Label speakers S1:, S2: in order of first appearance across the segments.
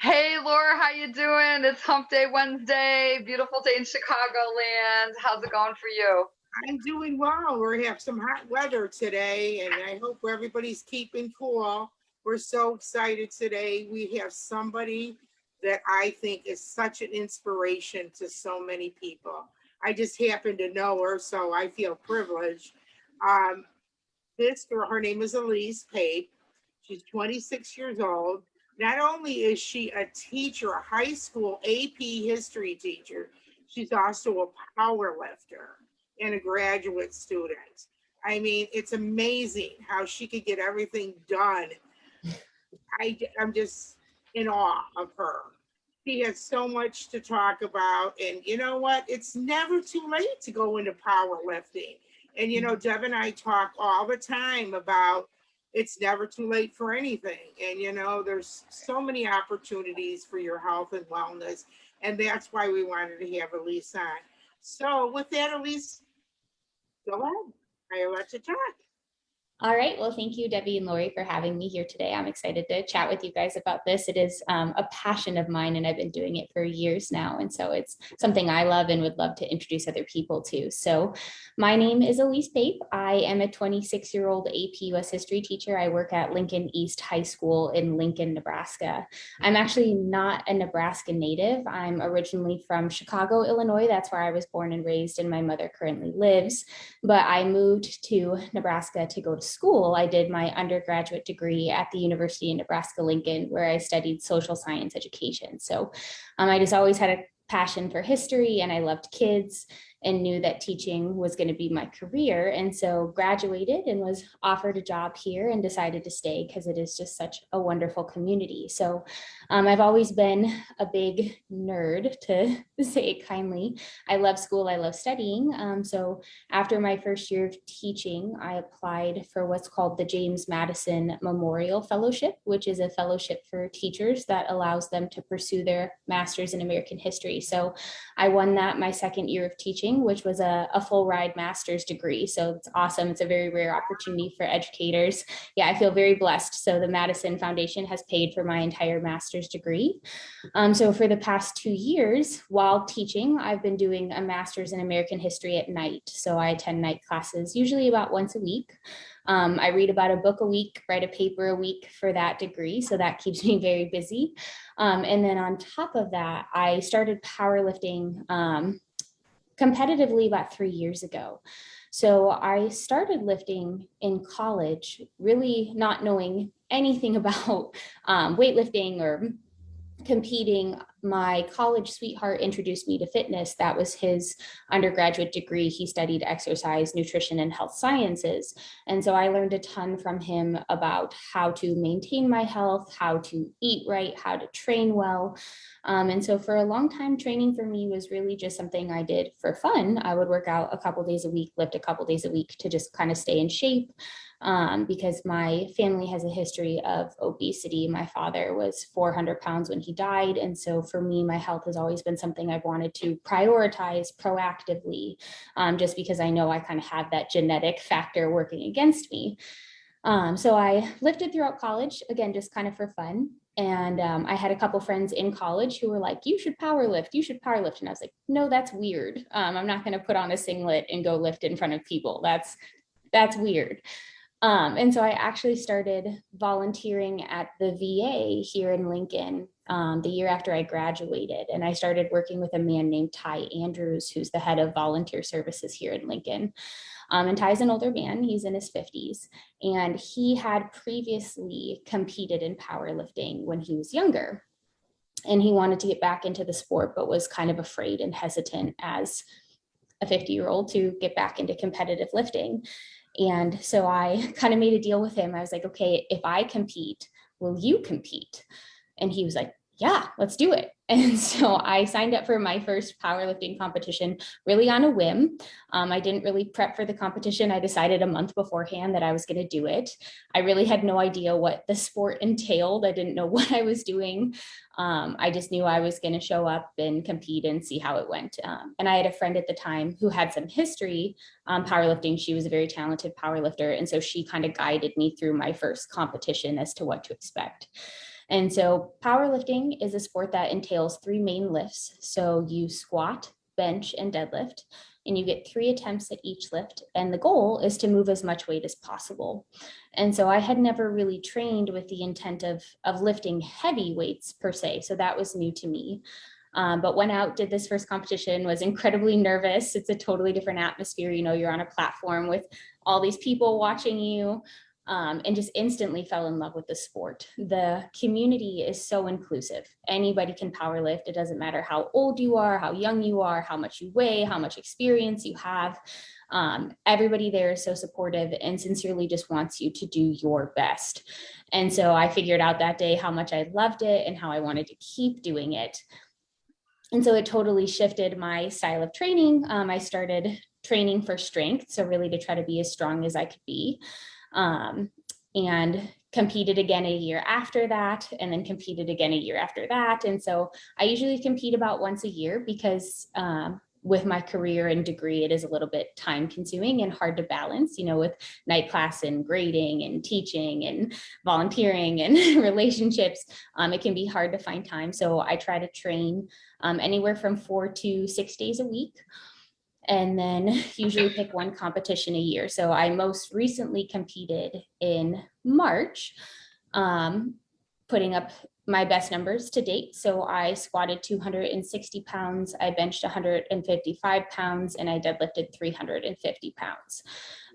S1: Hey Laura, how you doing? It's Hump Day Wednesday, beautiful day in Chicagoland. How's it going for you?
S2: I'm doing well. We have some hot weather today, and I hope everybody's keeping cool. We're so excited today. We have somebody that I think is such an inspiration to so many people. I just happen to know her, so I feel privileged. Um, this girl, her name is Alise Pape. She's 26 years old. Not only is she a teacher, a high school AP history teacher, she's also a power lifter and a graduate student. I mean, it's amazing how she could get everything done. I'm just in awe of her. She has so much to talk about. And you know what? It's never too late to go into powerlifting. And, Deb and I talk all the time about it's never too late for anything. And, there's so many opportunities for your health and wellness. And that's why we wanted to have Elise on. So, with that, Elise, go ahead. I let you talk.
S3: All right. Well, thank you, Debbie and Lori, for having me here today. I'm excited to chat with you guys about this. It is a passion of mine, and I've been doing it for years now. And so it's something I love and would love to introduce other people to. So my name is Alise Pape. I am a 26-year-old AP US history teacher. I work at Lincoln East High School in Lincoln, Nebraska. I'm actually not a Nebraska native. I'm originally from Chicago, Illinois. That's where I was born and raised, and my mother currently lives. But I moved to Nebraska to go to school. I did my undergraduate degree at the University of Nebraska-Lincoln, where I studied social science education. So I just always had a passion for history, and I loved kids and knew that teaching was going to be my career. And so graduated and was offered a job here and decided to stay because it is just such a wonderful community. So I've always been a big nerd, to say it kindly. I love school. I love studying. So after my first year of teaching, I applied for what's called the James Madison Memorial Fellowship, which is a fellowship for teachers that allows them to pursue their master's in American history. So I won that my second year of teaching, which was a full ride master's degree. So it's awesome. It's a very rare opportunity for educators. Yeah, I feel very blessed. So the Madison Foundation has paid for my entire master's degree. So for the past 2 years, while teaching, I've been doing a master's in American history at night. So I attend night classes, usually about once a week. I read about a book a week, write a paper a week for that degree. So that keeps me very busy. And then on top of that, I started powerlifting competitively about 3 years ago. So I started lifting in college, really not knowing anything about weightlifting or competing. My college sweetheart introduced me to fitness. That was his undergraduate degree. He studied exercise, nutrition, and health sciences. And so I learned a ton from him about how to maintain my health, how to eat right, how to train well. And so for a long time, training for me was really just something I did for fun. I would work out a couple days a week, lift a couple days a week to just kind of stay in shape. Because my family has a history of obesity. My father was 400 pounds when he died. And so for me, my health has always been something I've wanted to prioritize proactively, just because I know I kind of have that genetic factor working against me. So I lifted throughout college, again, just kind of for fun. And I had a couple friends in college who were like, you should power lift, you should power lift. And I was like, no, that's weird. I'm not going to put on a singlet and go lift in front of people. That's weird. And so I actually started volunteering at the VA here in Lincoln the year after I graduated. And I started working with a man named Ty Andrews, who's the head of volunteer services here in Lincoln. And Ty's an older man, he's in his 50s, and he had previously competed in powerlifting when he was younger. And he wanted to get back into the sport, but was kind of afraid and hesitant as a 50-year-old to get back into competitive lifting. And so I kind of made a deal with him. I was like, okay, if I compete, will you compete? And he was like, yeah, let's do it. And so I signed up for my first powerlifting competition really on a whim. I didn't really prep for the competition. I decided a month beforehand that I was going to do it. I really had no idea what the sport entailed. I didn't know what I was doing. I just knew I was going to show up and compete and see how it went. And I had a friend at the time who had some history powerlifting. She was a very talented powerlifter. And so she kind of guided me through my first competition as to what to expect. And so powerlifting is a sport that entails 3 main lifts. So you squat, bench, and deadlift, and you get 3 attempts at each lift. And the goal is to move as much weight as possible. And so I had never really trained with the intent of lifting heavy weights per se. So that was new to me. But went out, did this first competition, was incredibly nervous. It's a totally different atmosphere. You know, you're on a platform with all these people watching you, and just instantly fell in love with the sport. The community is so inclusive. Anybody can powerlift. It doesn't matter how old you are, how young you are, how much you weigh, how much experience you have. Everybody there is so supportive and sincerely just wants you to do your best. And so I figured out that day how much I loved it and how I wanted to keep doing it. And so it totally shifted my style of training. I started training for strength, so really to try to be as strong as I could be, and competed again a year after that, and then competed again a year after that. And so I usually compete about once a year because with my career and degree, it is a little bit time consuming and hard to balance, you know, with night class and grading and teaching and volunteering and relationships. It can be hard to find time. So I try to train anywhere from 4 to 6 days a week, and then usually pick one competition a year. So I most recently competed in March, putting up my best numbers to date. So I squatted 260 pounds, I benched 155 pounds, and I deadlifted 350 pounds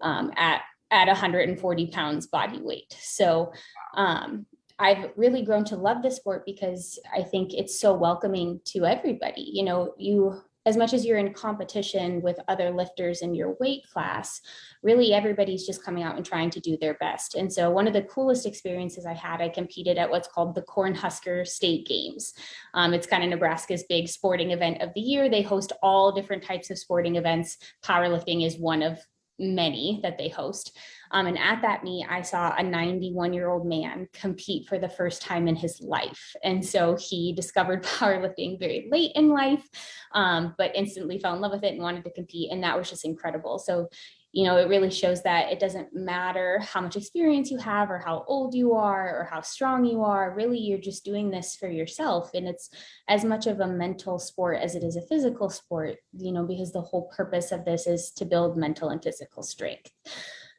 S3: at 140 pounds body weight. So I've really grown to love the sport because I think it's so welcoming to everybody. You know, as much as you're in competition with other lifters in your weight class, really everybody's just coming out and trying to do their best. And so one of the coolest experiences I had, I competed at what's called the Cornhusker State Games. It's kind of Nebraska's big sporting event of the year. They host all different types of sporting events. Powerlifting is one of many that they host. And at that meet, I saw a 91-year-old man compete for the first time in his life. And so he discovered powerlifting very late in life, but instantly fell in love with it and wanted to compete. And that was just incredible. So, you know, it really shows that it doesn't matter how much experience you have or how old you are or how strong you are. Really, you're just doing this for yourself. And it's as much of a mental sport as it is a physical sport, you know, because the whole purpose of this is to build mental and physical strength.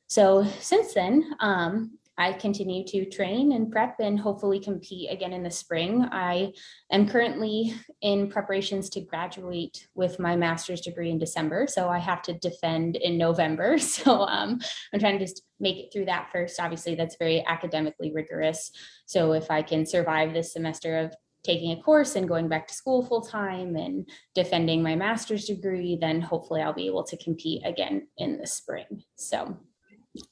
S3: So since then, I continue to train and prep and hopefully compete again in the spring. I am currently in preparations to graduate with my master's degree in December. So I have to defend in November. So I'm trying to just make it through that first. Obviously, that's very academically rigorous. So if I can survive this semester of taking a course and going back to school full time and defending my master's degree, then hopefully I'll be able to compete again in the spring. So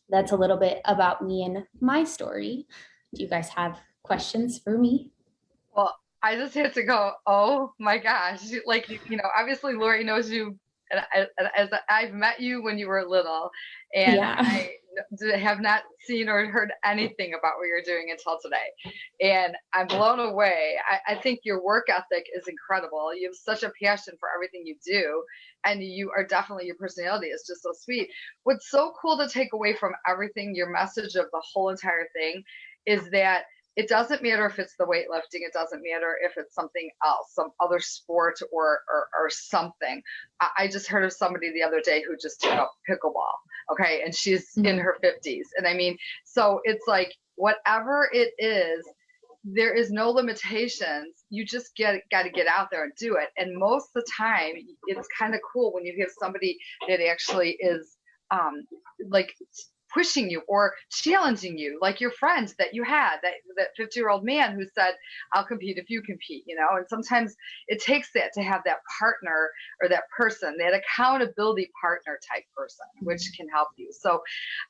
S3: that's a little bit about me and my story. Do you guys have questions for me?
S1: Well, I just had to go, oh my gosh. Like, you know, obviously Lori knows you, and as I've met you when you were little, and
S3: Yeah.
S1: I have not seen or heard anything about what you're doing until today. And I'm blown away. I think your work ethic is incredible. You have such a passion for everything you do. And you are definitely, your personality is just so sweet. What's so cool to take away from everything, your message of the whole entire thing, is that it doesn't matter if it's the weightlifting. It doesn't matter if it's something else, some other sport or something. I just heard of somebody the other day who just took up pickleball. Okay. And she's in her 50s. And I mean, so it's like, whatever it is, there is no limitations. You just got to get out there and do it. And most of the time, it's kind of cool when you have somebody that actually is like pushing you or challenging you, like your friend that you had, that 50-year-old man who said, I'll compete if you compete, you know. And sometimes it takes that to have that partner or that person, that accountability partner type person, which can help you. So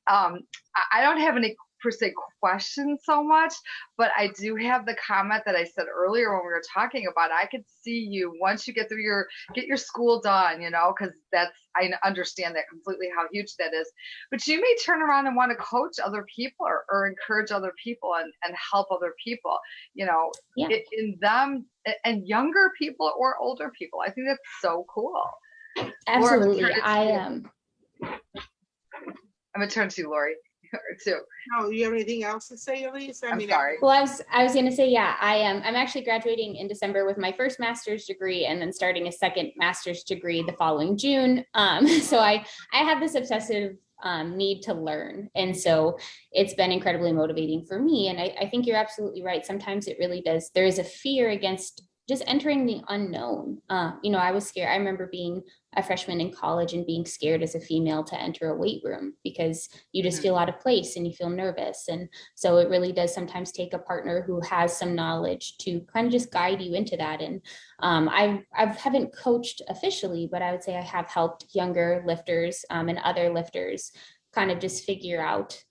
S1: I don't have any per se questions so much, but I do have the comment that I said earlier when we were talking about, I could see you once you get through get your school done, you know, because I understand that completely how huge that is, but you may turn around and want to coach other people or encourage other people and help other people, you know, in them, and younger people or older people. I think that's so cool.
S3: Absolutely.
S1: I'm gonna turn to you, Lori. or two.
S2: Oh, you have anything else to say, Alise?
S1: I'm sorry.
S3: Well, I was going to say, yeah, I'm actually graduating in December with my first master's degree and then starting a second master's degree the following June. So I have this obsessive need to learn. And so it's been incredibly motivating for me. And I think you're absolutely right. Sometimes it really does. There is a fear against just entering the unknown. I was scared. I remember being a freshman in college and being scared as a female to enter a weight room because you just feel out of place and you feel nervous. And so it really does sometimes take a partner who has some knowledge to kind of just guide you into that. And I haven't coached officially, but I would say I have helped younger lifters and other lifters kind of just figure out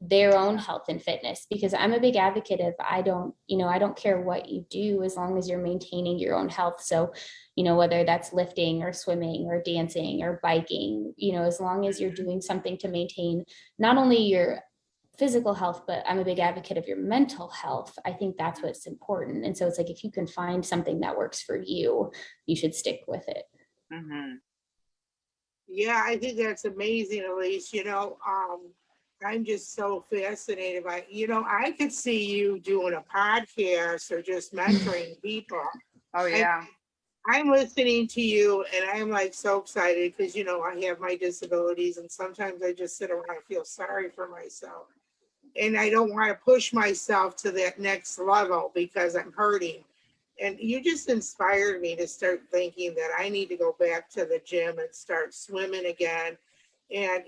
S3: their own health and fitness, because I'm a big advocate of I don't care what you do as long as you're maintaining your own health. So, whether that's lifting or swimming or dancing or biking, as long as you're doing something to maintain not only your physical health, but I'm a big advocate of your mental health. I think that's what's important. And so it's like, if you can find something that works for you, you should stick with it.
S1: Mm-hmm.
S2: Yeah, I think that's amazing, Alise. I'm just so fascinated by, I could see you doing a podcast or just mentoring people.
S1: Oh, yeah.
S2: I'm listening to you and I'm like so excited because, I have my disabilities and sometimes I just sit around and feel sorry for myself. And I don't want to push myself to that next level because I'm hurting. And you just inspired me to start thinking that I need to go back to the gym and start swimming again. And,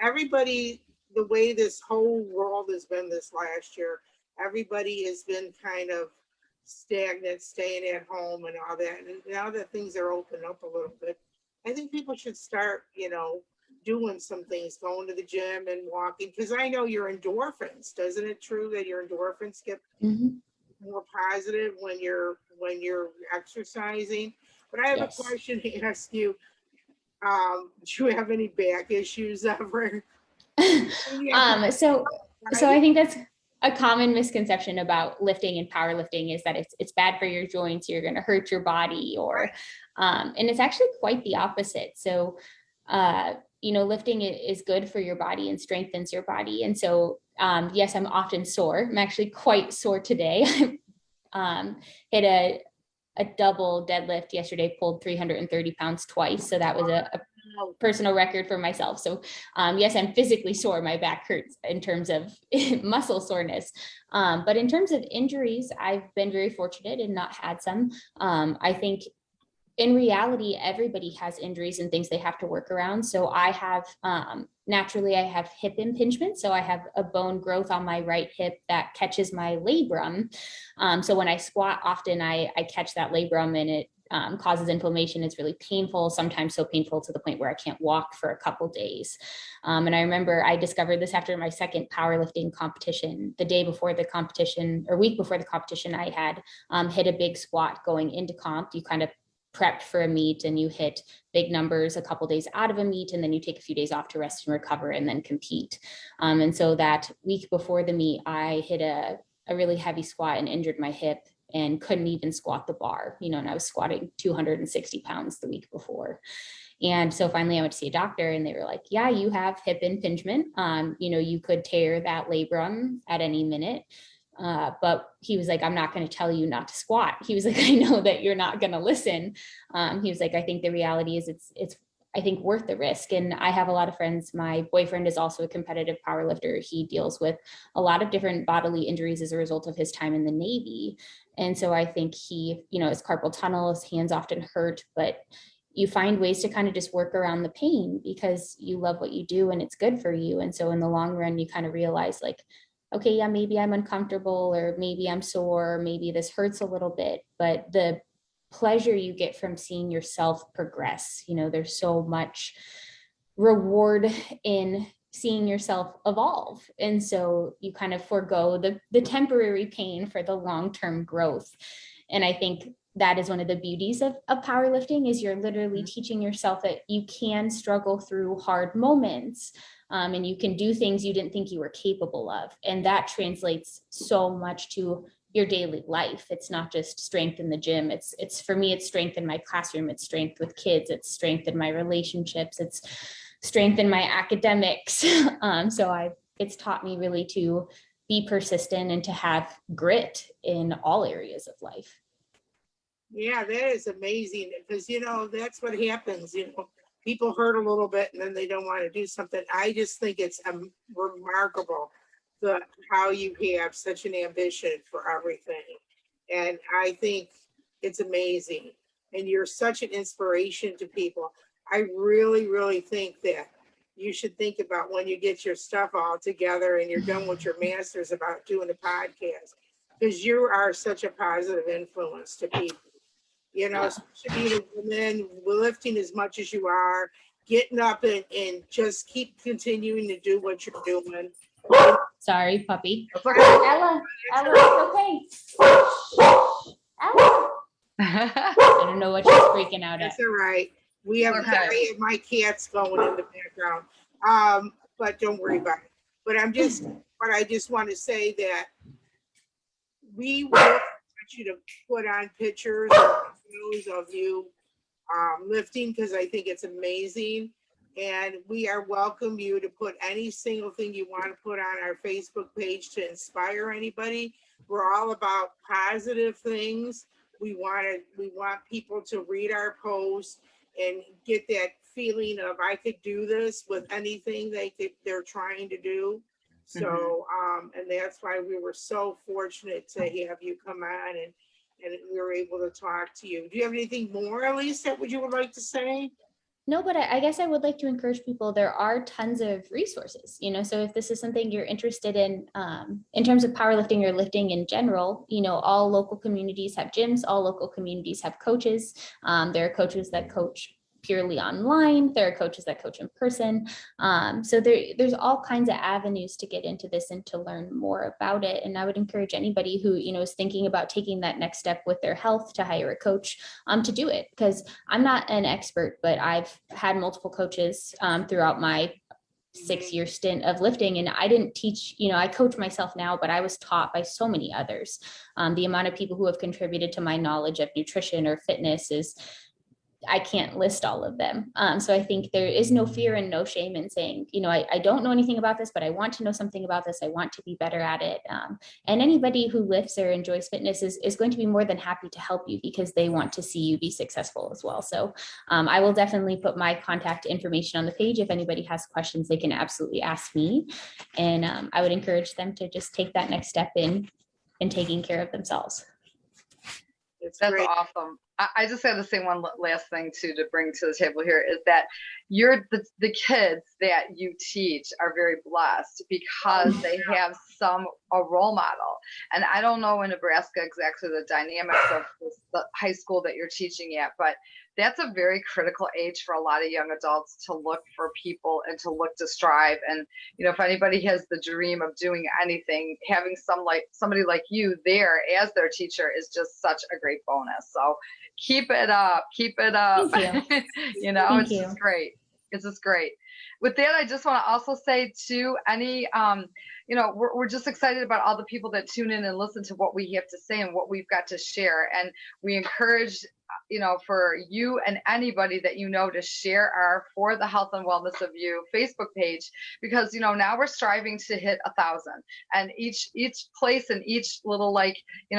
S2: everybody, the way this whole world has been this last year, everybody has been kind of stagnant, staying at home and all that. And now that things are opening up a little bit, I think people should start, doing some things, going to the gym and walking. Because I know your endorphins. Doesn't it true that your endorphins get more positive when you're exercising? But I have a question to ask you. Do you have any back issues ever?
S3: So I think that's a common misconception about lifting and powerlifting is that it's bad for your joints, you're going to hurt your body, or and it's actually quite the opposite. So lifting is good for your body and strengthens your body. And so yes, I'm often sore. I'm actually quite sore today. Hit a double deadlift yesterday, pulled 330 pounds twice. So that was a personal record for myself. So yes, I'm physically sore. My back hurts in terms of muscle soreness. But in terms of injuries, I've been very fortunate and not had some. I think in reality, everybody has injuries and things they have to work around. So I have, naturally, I have hip impingement. So I have a bone growth on my right hip that catches my labrum. So when I squat, often I catch that labrum and it causes inflammation. It's really painful, sometimes so painful to the point where I can't walk for a couple days. And I remember I discovered this after my second powerlifting competition. The day before the competition, or week before the competition, I had hit a big squat going into comp. You kind of prepped for a meet and you hit big numbers a couple days out of a meet, and then you take a few days off to rest and recover and then compete. And so that week before the meet, I hit a really heavy squat and injured my hip and couldn't even squat the bar, and I was squatting 260 pounds the week before. And so finally I went to see a doctor and they were like, yeah, you have hip impingement. You could tear that labrum at any minute. But he was like, I'm not going to tell you not to squat. He was like, I know that you're not going to listen. He was like, I think the reality is it's I think worth the risk. And I have a lot of friends. My boyfriend is also a competitive powerlifter. He deals with a lot of different bodily injuries as a result of his time in the Navy. And so I think he, his carpal tunnel, his hands often hurt, but you find ways to kind of just work around the pain because you love what you do and it's good for you. And so in the long run, you kind of realize like, okay, yeah, maybe I'm uncomfortable or maybe I'm sore, maybe this hurts a little bit, but the pleasure you get from seeing yourself progress, there's so much reward in seeing yourself evolve. And so you kind of forego the temporary pain for the long-term growth. And I think that is one of the beauties of powerlifting is you're literally teaching yourself that you can struggle through hard moments. And you can do things you didn't think you were capable of. And that translates so much to your daily life. It's not just strength in the gym. It's for me, it's strength in my classroom. It's strength with kids. It's strength in my relationships. It's strengthen my academics. It's taught me really to be persistent and to have grit in all areas of life.
S2: Yeah, that is amazing because, that's what happens, people hurt a little bit and then they don't want to do something. I just think it's remarkable how you have such an ambition for everything. And I think it's amazing. And you're such an inspiration to people. I really, really think that you should think about when you get your stuff all together and you're done with your master's about doing a podcast, because you are such a positive influence to people. Especially being a woman, lifting as much as you are, getting up and just keep continuing to do what you're doing.
S3: Sorry, puppy. Ella, it's okay. Ella. I don't know what she's freaking out at.
S2: That's all right. We have my cats going in the background. But don't worry about it. But I just want to say that we want you to put on pictures of you lifting, because I think it's amazing. And we welcome you to put any single thing you want to put on our Facebook page to inspire anybody. We're all about positive things. We want people to read our posts and get that feeling of, I could do this with anything they're trying to do. So, and that's why we were so fortunate to have you come on and we were able to talk to you. Do you have anything more, Alise, that you would like to say?
S3: No, but I guess I would like to encourage people. There are tons of resources, so if this is something you're interested in terms of powerlifting or lifting in general, all local communities have gyms, all local communities have coaches. There are coaches that coach purely online. There are coaches that coach in person. So there's all kinds of avenues to get into this and to learn more about it. And I would encourage anybody who, is thinking about taking that next step with their health to hire a coach to do it. Because I'm not an expert, but I've had multiple coaches throughout my 6-year stint of lifting. And I didn't teach, I coach myself now, but I was taught by so many others. The amount of people who have contributed to my knowledge of nutrition or fitness I can't list all of them. So I think there is no fear and no shame in saying, I don't know anything about this, but I want to know something about this. I want to be better at it. And anybody who lifts or enjoys fitness is going to be more than happy to help you because they want to see you be successful as well. So I will definitely put my contact information on the page. If anybody has questions, they can absolutely ask me. And I would encourage them to just take that next step in taking care of themselves.
S1: That's great. Awesome. I just have to say one last thing too to bring to the table here is that the kids that you teach are very blessed because they have a role model. And I don't know in Nebraska exactly the dynamics of the high school that you're teaching at, but that's a very critical age for a lot of young adults to look for people and to look to strive. And, if anybody has the dream of doing anything, having somebody like you there as their teacher is just such a great bonus. So keep it up. Keep it up.
S3: Thank you.
S1: It's just great. It's just great. With that, I just want to also say to any, we're just excited about all the people that tune in and listen to what we have to say and what we've got to share. And we encourage, for you and anybody that to share our For the Health and Wellness of You Facebook page, because, now we're striving to hit 1,000, and each place and each little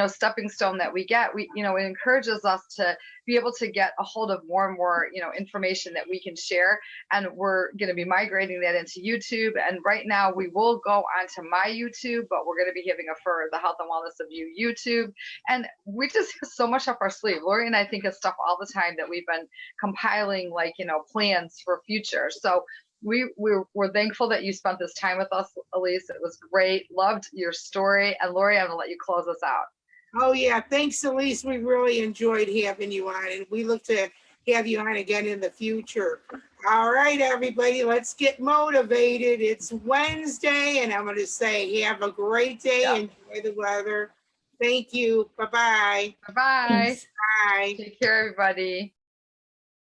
S1: stepping stone that we get, it encourages us to be able to get a hold of more and more, information that we can share. And we're going to be migrating that into YouTube. And right now we will go onto my YouTube, but we're going to be having a For the Health and Wellness of You YouTube. And we just have so much up our sleeve. Lori and I think of stuff all the time that we've been compiling, plans for future. So we're thankful that you spent this time with us, Alise. It was great. Loved your story. And Lori, I'm going to let you close us out.
S2: Oh, yeah. Thanks, Alise. We really enjoyed having you on, and we look to have you on again in the future. All right, everybody, let's get motivated. It's Wednesday, and I'm going to say have a great day. Yep. Enjoy the weather. Thank you. Bye-bye.
S1: Bye-bye.
S3: Thanks.
S2: Bye.
S1: Take care, everybody.